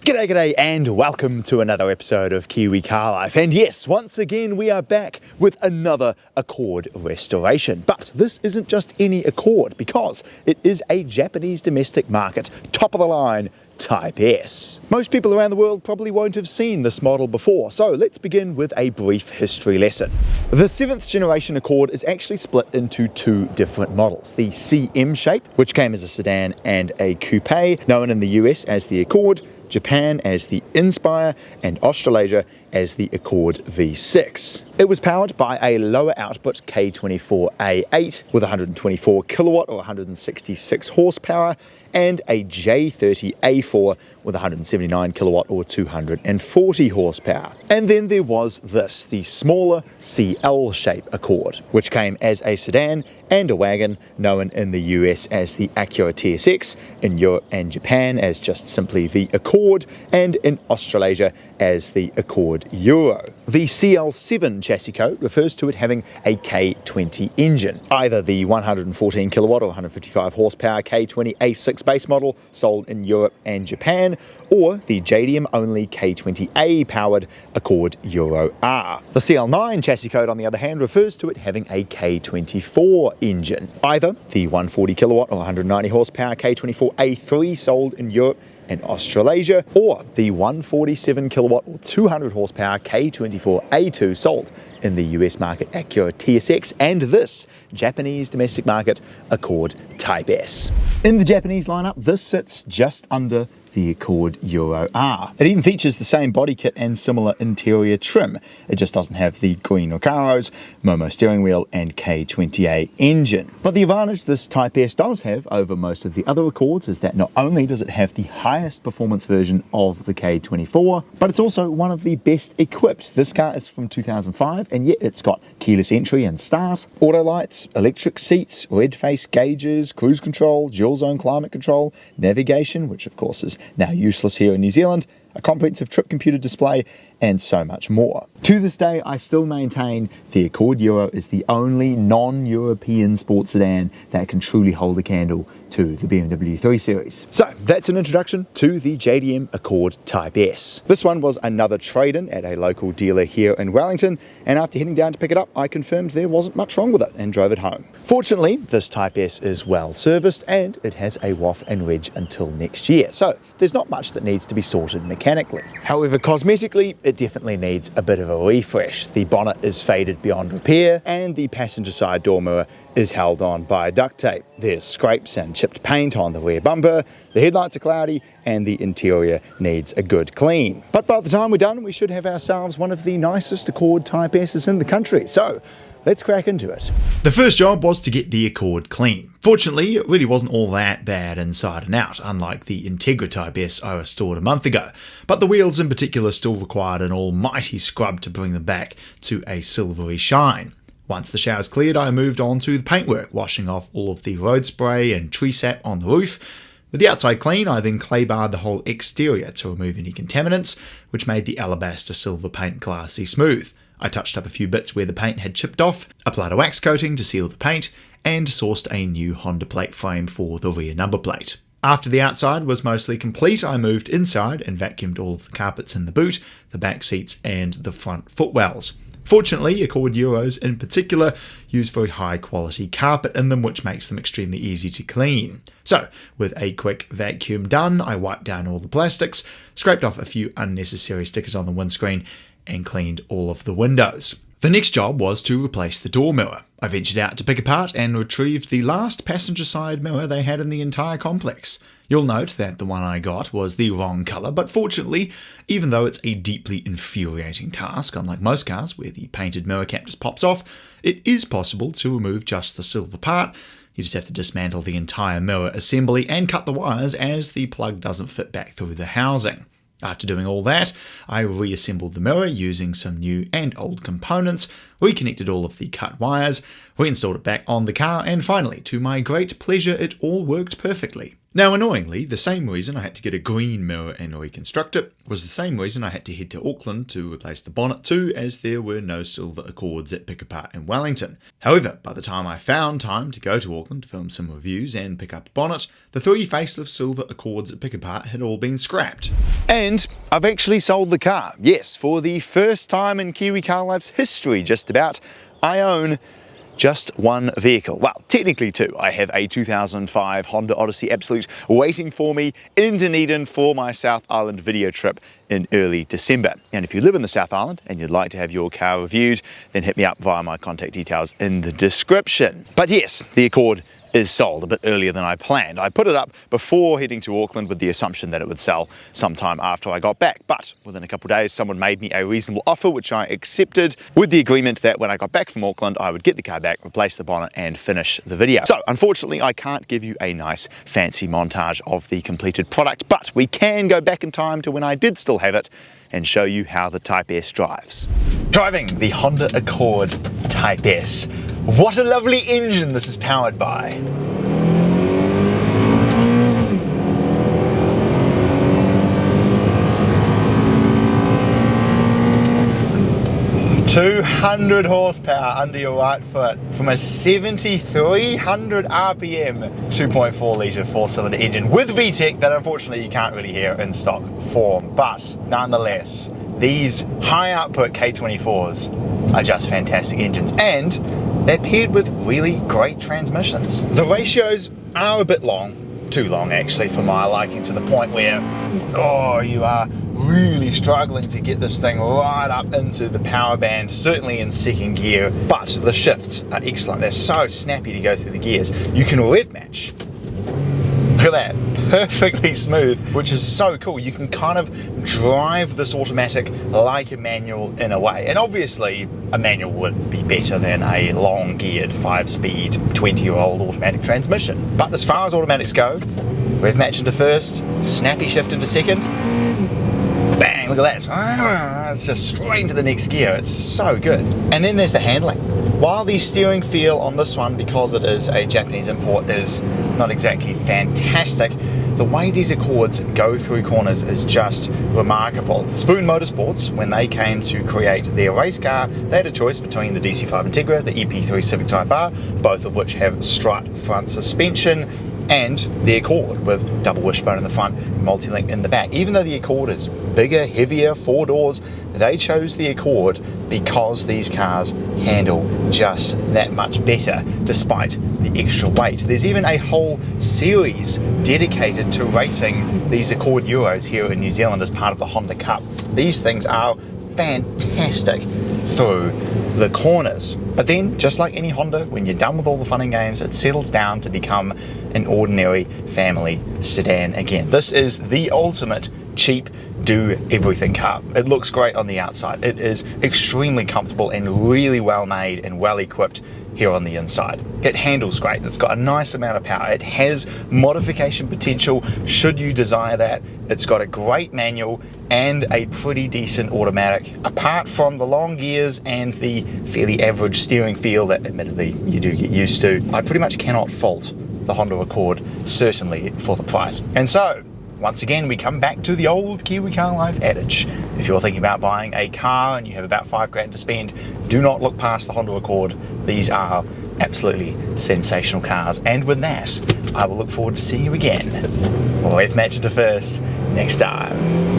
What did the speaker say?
G'day, and welcome to another episode of Kiwi Car Life. And yes, once again we are back with another Accord restoration. But this isn't just any Accord, because it is a Japanese domestic market, top of the line Type S. Most people around the world probably won't have seen this model before, so let's begin with a brief history lesson. The 7th generation Accord is actually split into two different models. The CM shape, which came as a sedan and a coupe, known in the US as the Accord, Japan as the Inspire, and Australasia as the Accord V6. It was powered by a lower output K24A8 with 124 kilowatt or 166 horsepower, and a J30A4 with 179 kilowatt or 240 horsepower. And then there was this, the smaller CL shape Accord, which came as a sedan and a wagon, known in the US as the Acura TSX, in Europe and Japan as just simply the Accord, and in Australasia as the Accord Euro. The CL7 chassis code refers to it having a K20 engine, either the 114 kilowatt or 155 horsepower K20 A6 base model sold in Europe and Japan, or the JDM only K20A powered Accord Euro R. The CL9 chassis code, on the other hand, refers to it having a K24 engine, either the 140 kilowatt or 190 horsepower K24A3 sold in Europe and Australasia, or the 147 kilowatt or 200 horsepower K24A2 sold in the US market Acura TSX, and this Japanese domestic market Accord Type S. In the Japanese lineup, this sits just under the Accord Euro R. It even features the same body kit and similar interior trim. It just doesn't have the green Recaros, Momo steering wheel, and K20A engine. But the advantage this Type S does have over most of the other Accords is that not only does it have the highest performance version of the K24, but it's also one of the best equipped. This car is from 2005, and yet it's got keyless entry and start, auto lights, electric seats, red face gauges, cruise control, dual zone climate control, navigation, which of course is now useless here in New Zealand, a comprehensive trip computer display, and so much more. To this day, I still maintain the Accord Euro is the only non-European sports sedan that can truly hold a candle to the BMW 3 Series. So that's an introduction to the JDM Accord Type S. This one was another trade-in at a local dealer here in Wellington, and after heading down to pick it up, I confirmed there wasn't much wrong with it and drove it home. Fortunately, this Type S is well serviced and it has a WOF and reg until next year, so there's not much that needs to be sorted mechanically. However, cosmetically, it definitely needs a bit of a refresh. The bonnet is faded beyond repair, and the passenger side door mirror is held on by duct tape. There's scrapes and chipped paint on the rear bumper, the headlights are cloudy, and the interior needs a good clean. But by the time we're done, we should have ourselves one of the nicest Accord Type S's in the country. So let's crack into it. The first job was to get the Accord clean. Fortunately, it really wasn't all that bad inside and out, unlike the Integra Type S I restored a month ago, but the wheels in particular still required an almighty scrub to bring them back to a silvery shine. Once the showers cleared, I moved on to the paintwork, washing off all of the road spray and tree sap on the roof. With the outside clean, I then clay barred the whole exterior to remove any contaminants, which made the alabaster silver paint glassy smooth. I touched up a few bits where the paint had chipped off, applied a wax coating to seal the paint, and sourced a new Honda plate frame for the rear number plate. After the outside was mostly complete, I moved inside and vacuumed all of the carpets in the boot, the back seats, and the front footwells. Fortunately, Accord Euros in particular use very high quality carpet in them, which makes them extremely easy to clean. So, with a quick vacuum done, I wiped down all the plastics, scraped off a few unnecessary stickers on the windscreen, and cleaned all of the windows. The next job was to replace the door mirror. I ventured out to pick apart and retrieved the last passenger side mirror they had in the entire complex. You'll note that the one I got was the wrong colour, but fortunately, even though it's a deeply infuriating task, unlike most cars where the painted mirror cap just pops off, it is possible to remove just the silver part. You just have to dismantle the entire mirror assembly and cut the wires as the plug doesn't fit back through the housing. After doing all that, I reassembled the mirror using some new and old components, reconnected all of the cut wires, reinstalled it back on the car, and finally, to my great pleasure, it all worked perfectly. Now, annoyingly, the same reason I had to get a green mirror and reconstruct it was the same reason I had to head to Auckland to replace the bonnet too, as there were no silver Accords at Pick Apart in Wellington. However, by the time I found time to go to Auckland to film some reviews and pick up the bonnet, the 3 facelift silver Accords at Pick Apart had all been scrapped. And I've actually sold the car. Yes, for the first time in Kiwi Car Life's history just about, I own just one vehicle. Well, technically two. I have a 2005 Honda Odyssey Absolute waiting for me in Dunedin for my South Island video trip in early December. And if you live in the South Island and you'd like to have your car reviewed, then hit me up via my contact details in the description. But yes, the Accord is sold a bit earlier than I planned. I put it up before heading to Auckland with the assumption that it would sell sometime after I got back, but within a couple of days someone made me a reasonable offer which I accepted, with the agreement that when I got back from Auckland I would get the car back, replace the bonnet and finish the video. So unfortunately I can't give you a nice fancy montage of the completed product, but we can go back in time to when I did still have it and show you how the Type S drives. Driving the Honda Accord Type S. What a lovely engine this is powered by. "200 horsepower under your right foot from a 7,300 RPM 2.4 litre 4-cylinder engine with VTEC that unfortunately you can't really hear in stock form, but nonetheless these high output K24s are just fantastic engines, and they're paired with really great transmissions. The ratios are a bit long, too long actually for my liking, to the point where you are really struggling to get this thing right up into the power band, certainly in second gear, but the shifts are excellent. They're so snappy to go through the gears. You can rev match. Look at that, perfectly smooth, which is so cool. You can kind of drive this automatic like a manual in a way. And obviously a manual would be better than a long geared 5-speed 20-year-old automatic transmission. But as far as automatics go, rev match into first, snappy shift into second, bang, look at that. It's just straight into the next gear. It's so good. And then there's the handling. While the steering feel on this one, because it is a Japanese import, is not exactly fantastic, the way these Accords go through corners is just remarkable. Spoon Motorsports, when they came to create their race car, they had a choice between the DC5 Integra, the EP3 Civic Type R, both of which have strut front suspension, and the Accord with double wishbone in the front, multi-link in the back. Even though the Accord is bigger, heavier, 4 doors, they chose the Accord because these cars handle just that much better despite the extra weight. There's even a whole series dedicated to racing these Accord Euros here in New Zealand as part of the Honda Cup. These things are fantastic through the corners. But then, just like any Honda, when you're done with all the fun and games, it settles down to become an ordinary family sedan again. This is the ultimate cheap do-everything car. It looks great on the outside. It is extremely comfortable and really well made and well equipped here on the inside. It handles great. It's got a nice amount of power. It has modification potential should you desire that. It's got a great manual and a pretty decent automatic. Apart from the long gears and the fairly average steering feel that admittedly you do get used to, I pretty much cannot fault the Honda Accord, certainly for the price. And so, once again, we come back to the old Kiwi Car Life adage. If you're thinking about buying a car and you have about $5,000 to spend, do not look past the Honda Accord. These are absolutely sensational cars. And with that, I will look forward to seeing you again. We'll have match into first next time.